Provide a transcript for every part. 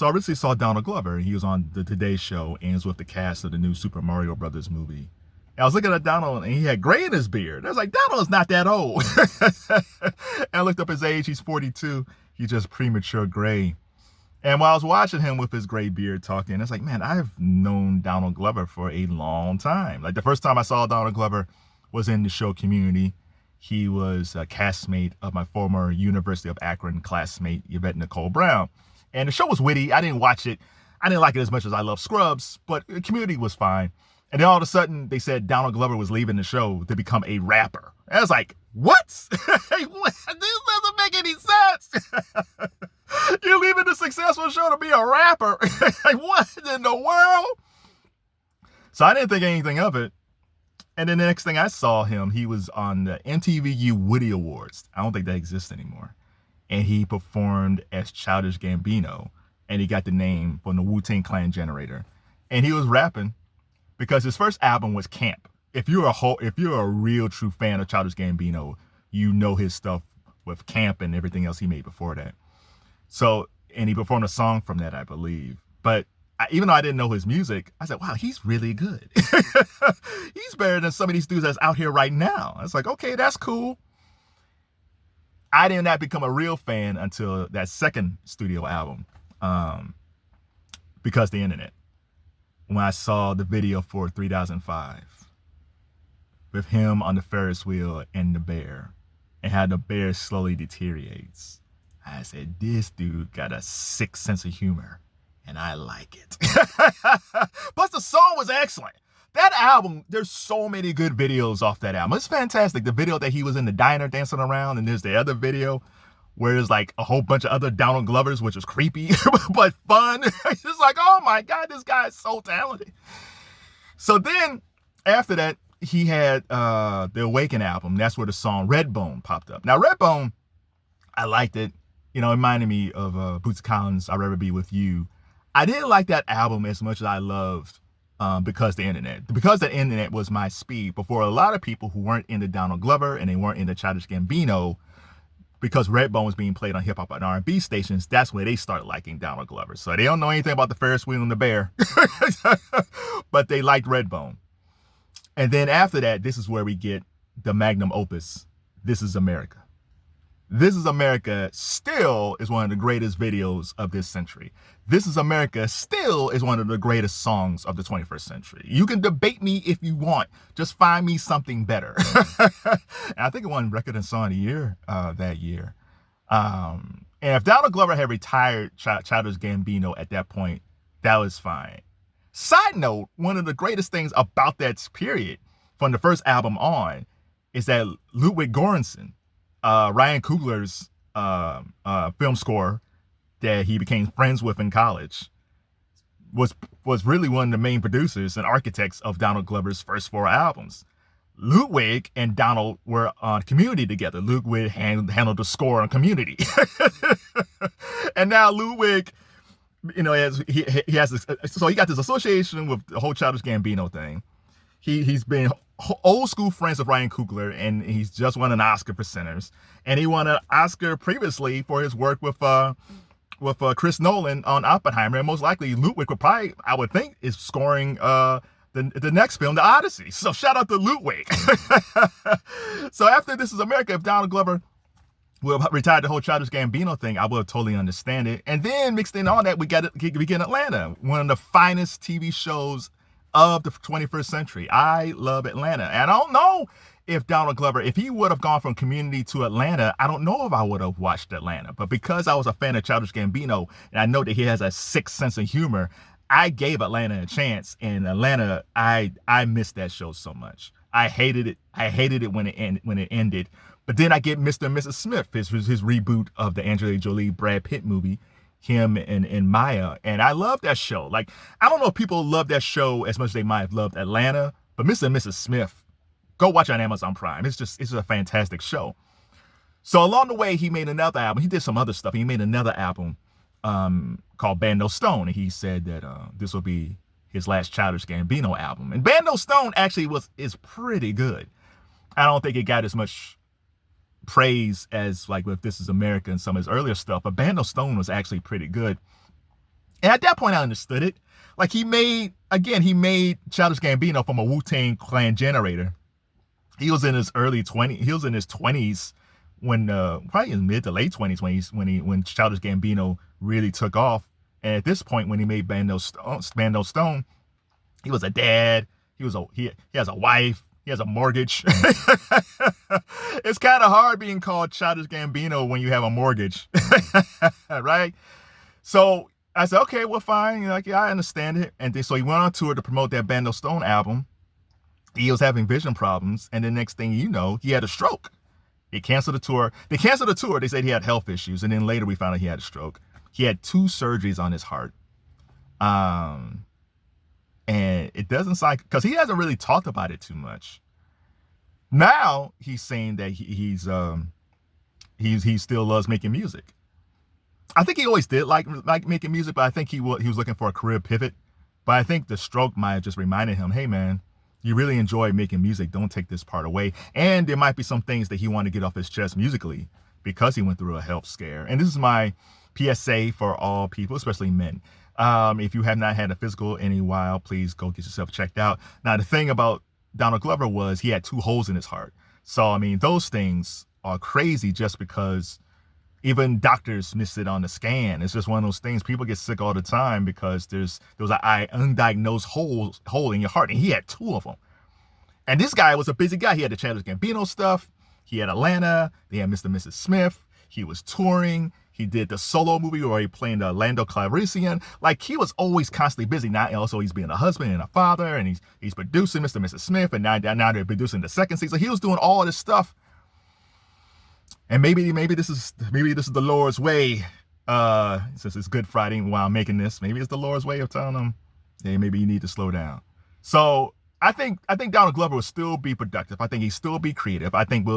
So I recently saw Donald Glover. He was on the Today Show and was with the cast of the new Super Mario Brothers movie. And I was looking at Donald and he had gray in his beard. I was like, Donald is not that old. And I looked up his age. He's 42. He's just premature gray. And while I was watching him with his gray beard talking, it's like, man, I've known Donald Glover for a long time. Like the first time I saw Donald Glover was in the show Community. He was a castmate of my former University of Akron classmate, Yvette Nicole Brown. And the show was witty. I didn't watch it. I didn't like it as much as I love Scrubs, but Community was fine. And then all of a sudden, they said Donald Glover was leaving the show to become a rapper. And I was like, what? This doesn't make any sense. You're leaving the successful show to be a rapper. Like, what in the world? So I didn't think anything of it. And then the next thing I saw him, he was on the MTV Woody Awards. I don't think that exists anymore. And he performed as Childish Gambino. And he got the name from the Wu-Tang Clan Generator. And he was rapping because his first album was Camp. If you're a real true fan of Childish Gambino, you know his stuff with Camp and everything else he made before that. So, and he performed a song from that, I believe. But even though I didn't know his music, I said, wow, he's really good. He's better than some of these dudes that's out here right now. I was like, okay, that's cool. I did not become a real fan until that second studio album, because the internet. When I saw the video for 3005 with him on the Ferris wheel and the bear, and how the bear slowly deteriorates, I said, this dude got a sick sense of humor, and I like it. Plus, the song was excellent. That album, there's so many good videos off that album. It's fantastic. The video that he was in the diner dancing around, and there's the other video where there's like a whole bunch of other Donald Glovers, which was creepy, but fun. It's just like, oh my God, this guy is so talented. So then, after that, he had the Awaken album. That's where the song Redbone popped up. Now, Redbone, I liked it. You know, it reminded me of Bootsy Collins' I'd Rather Be With You. I didn't like that album as much as I loved because the internet. Because the internet was my speed before a lot of people who weren't into Donald Glover and they weren't into Childish Gambino, because Redbone was being played on hip hop and R&B stations, that's where they started liking Donald Glover. So they don't know anything about the Ferris wheel and the bear, but they liked Redbone. And then after that, this is where we get the magnum opus, This Is America. This Is America still is one of the greatest videos of this century. This Is America still is one of the greatest songs of the 21st century. You can debate me if you want. Just find me something better. And I think it won Record and Song of the Year that year. And if Donald Glover had retired Childish Gambino at that point, that was fine. Side note, one of the greatest things about that period, from the first album on, is that Ludwig Göransson, Ryan Coogler's film score that he became friends with in college, was really one of the main producers and architects of Donald Glover's first 4 albums. Ludwig and Donald were on Community together. Ludwig handled the score on Community. And now Ludwig, you know, he has this, so he got this association with the whole Childish Gambino thing. He's been old school friends with Ryan Coogler, and he's just won an Oscar for Sinners. And he won an Oscar previously for his work with Chris Nolan on Oppenheimer. And most likely Ludwig would probably, I would think, is scoring the next film, The Odyssey. So shout out to Ludwig. So after This Is America, if Donald Glover will retire the whole Childish Gambino thing, I will totally understand it. And then mixed in all that, we get Atlanta, one of the finest TV shows of the 21st century. I love Atlanta. And I don't know if Donald Glover, if he would have gone from Community to Atlanta, I don't know if I would have watched Atlanta. But because I was a fan of Childish Gambino, and I know that he has a sick sense of humor, I gave Atlanta a chance. And Atlanta, I missed that show so much. I hated it. I hated it when it ended. But then I get Mr. and Mrs. Smith, his reboot of the Angelina Jolie Brad Pitt movie, him and Maya. And I love that show. Like, I don't know if people love that show as much as they might have loved Atlanta, but Mr. and Mrs. Smith, go watch it on Amazon Prime. It's just a fantastic show. So along the way, he made another album. He did some other stuff. He made another album called Bando Stone. And he said that this will be his last Childish Gambino album. And Bando Stone actually is pretty good. I don't think it got as much praise as like with This Is America and some of his earlier stuff, but Bando Stone was actually pretty good. And at that point, I understood it. Like he made Childish Gambino from a Wu-Tang Clan generator. He was in his early 20s. He was in his 20s when, probably in mid to late 20s when Childish Gambino really took off. And at this point, when he made Bando Stone, he was a dad. He has a wife. He has a mortgage. It's kind of hard being called Childish Gambino when you have a mortgage, right? So I said, okay, well, fine. Like, yeah, I understand it. And then, so he went on tour to promote that Bando Stone album. He was having vision problems. And the next thing you know, he had a stroke. They canceled the tour. They said he had health issues. And then later we found out he had a stroke. He had 2 surgeries on his heart. And it doesn't sound, because he hasn't really talked about it too much. Now he's saying that he still loves making music. I think he always did like making music, but I think he was looking for a career pivot. But I think the stroke might have just reminded him, hey man, you really enjoy making music. Don't take this part away. And there might be some things that he wanted to get off his chest musically because he went through a health scare. And this is my PSA for all people, especially men. If you have not had a physical in a while, please go get yourself checked out. Now, the thing about Donald Glover was he had 2 holes in his heart. So, I mean, those things are crazy just because even doctors miss it on the scan. It's just one of those things. People get sick all the time because there was an undiagnosed hole in your heart, and he had 2 of them. And this guy was a busy guy. He had the Childish Gambino stuff. He had Atlanta. They had Mr. and Mrs. Smith. He was touring. He did the solo movie where he played the Lando Calrissian. Like, he was always constantly busy. Now also he's being a husband and a father, and he's producing Mr. and Mrs. Smith, and now they're producing the 2nd season. He was doing all this stuff. And maybe this is the Lord's way. Since it's Good Friday while I'm making this, maybe it's the Lord's way of telling them, hey, maybe you need to slow down. So I think Donald Glover will still be productive. I think he'll still be creative. I think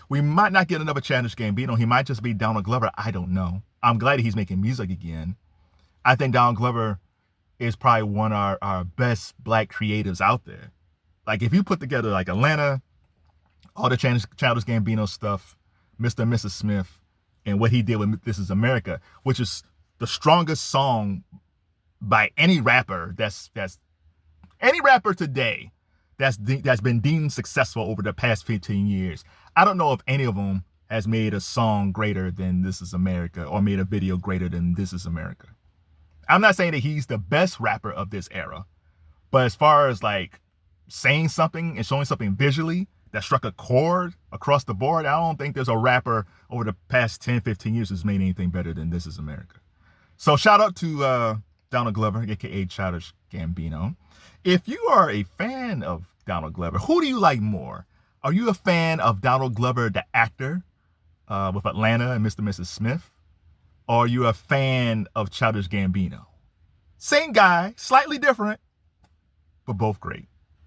we might not get another Childish Gambino. He might just be Donald Glover. I don't know. I'm glad he's making music again. I think Donald Glover is probably one of our best Black creatives out there. Like, if you put together like Atlanta, all the Childish Gambino stuff, Mr. and Mrs. Smith, and what he did with This Is America, which is the strongest song by any rapper any rapper today that's been deemed successful over the past 15 years. I don't know if any of them has made a song greater than This Is America or made a video greater than This Is America. I'm not saying that he's the best rapper of this era, but as far as like saying something and showing something visually that struck a chord across the board, I don't think there's a rapper over the past 10, 15 years who's made anything better than This Is America. So shout out to Donald Glover, aka Childish Gambino. If you are a fan of Donald Glover, who do you like more? Are you a fan of Donald Glover, the actor, with Atlanta and Mr. and Mrs. Smith? Or are you a fan of Childish Gambino? Same guy, slightly different, but both great.